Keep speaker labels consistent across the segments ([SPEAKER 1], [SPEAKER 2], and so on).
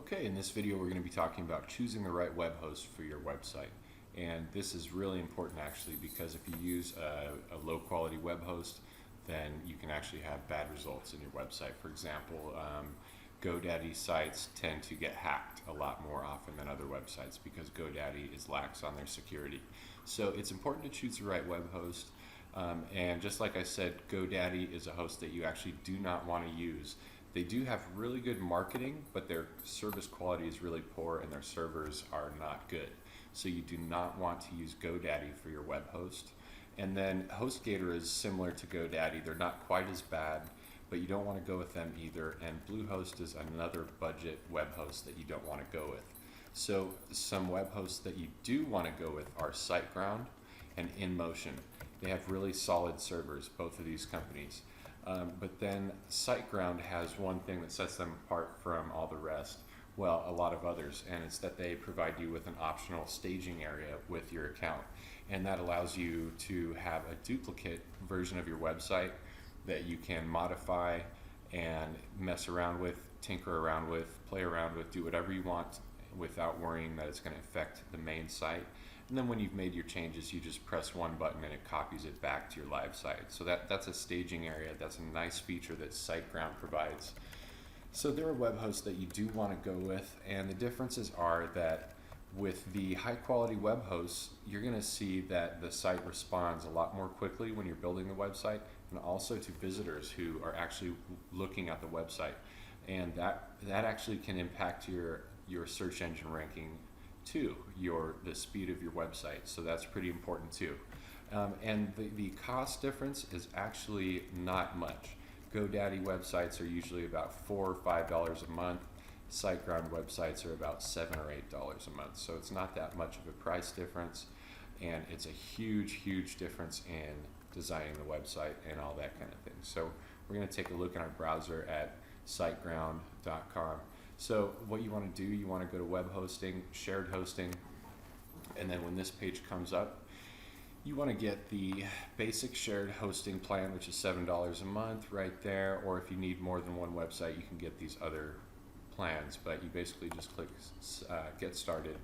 [SPEAKER 1] Okay, in this video we're going to be talking about choosing the right web host for your website. And this is really important actually, because if you use a low quality web host, then you can actually have bad results in your website. For example, GoDaddy sites tend to get hacked a lot more often than other websites because GoDaddy is lax on their security. So it's important to choose the right web host. And just like I said, GoDaddy is a host that you actually do not want to use. They do have really good marketing, but their service quality is really poor and their servers are not good. So you do not want to use GoDaddy for your web host. And then HostGator is similar to GoDaddy. They're not quite as bad, but you don't want to go with them either. And Bluehost is another budget web host that you don't want to go with. So some web hosts that you do want to go with are SiteGround and InMotion. They have really solid servers, both of these companies. But then SiteGround has one thing that sets them apart from all the rest, well, a lot of others, and it's that they provide you with an optional staging area with your account. And that allows you to have a duplicate version of your website that you can modify and mess around with, tinker around with, play around with, do whatever you want without worrying that it's going to affect the main site. And then when you've made your changes, you just press one button and it copies it back to your live site. So that's a staging area. That's a nice feature that SiteGround provides. So there are web hosts that you do want to go with, and the differences are that with the high quality web hosts, you're going to see that the site responds a lot more quickly when you're building the website, and also to visitors who are actually looking at the website. And that actually can impact your search engine ranking too, the speed of your website. So that's pretty important too. And the cost difference is actually not much. GoDaddy websites are usually about $4 or $5 a month. SiteGround websites are about $7 or $8 a month. So it's not that much of a price difference, and it's a huge difference in designing the website and all that kind of thing. So we're going to take a look in our browser at siteground.com. So what you want to do, you want to go to web hosting, shared hosting, and then when this page comes up, you want to get the basic shared hosting plan, which is $7 a month right there, or if you need more than one website, you can get these other plans, but you basically just click get started,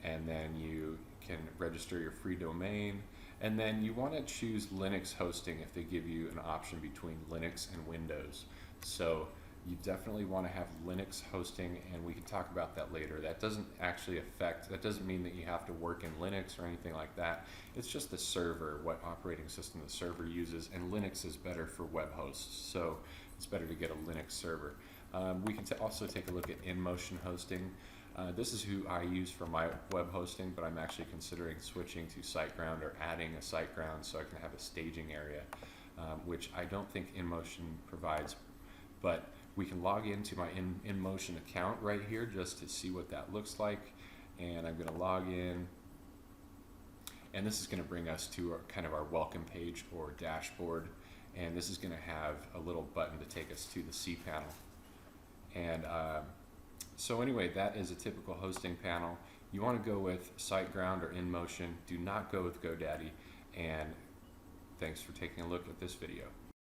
[SPEAKER 1] and then you can register your free domain, and then you want to choose Linux hosting if they give you an option between Linux and Windows. So you definitely want to have Linux hosting, and we can talk about that later. That doesn't mean that you have to work in Linux or anything like that. It's just the server, what operating system the server uses, and Linux is better for web hosts, so it's better to get a Linux server. We can also take a look at InMotion hosting. This is who I use for my web hosting, but I'm actually considering switching to SiteGround or adding a SiteGround so I can have a staging area, which I don't think InMotion provides, but we can log into my InMotion account right here just to see what that looks like. And I'm going to log in, and this is going to bring us to kind of our welcome page or dashboard, and this is going to have a little button to take us to the cPanel. And so anyway, that is a typical hosting panel. You want to go with SiteGround or InMotion. Do not go with GoDaddy, and thanks for taking a look at this video.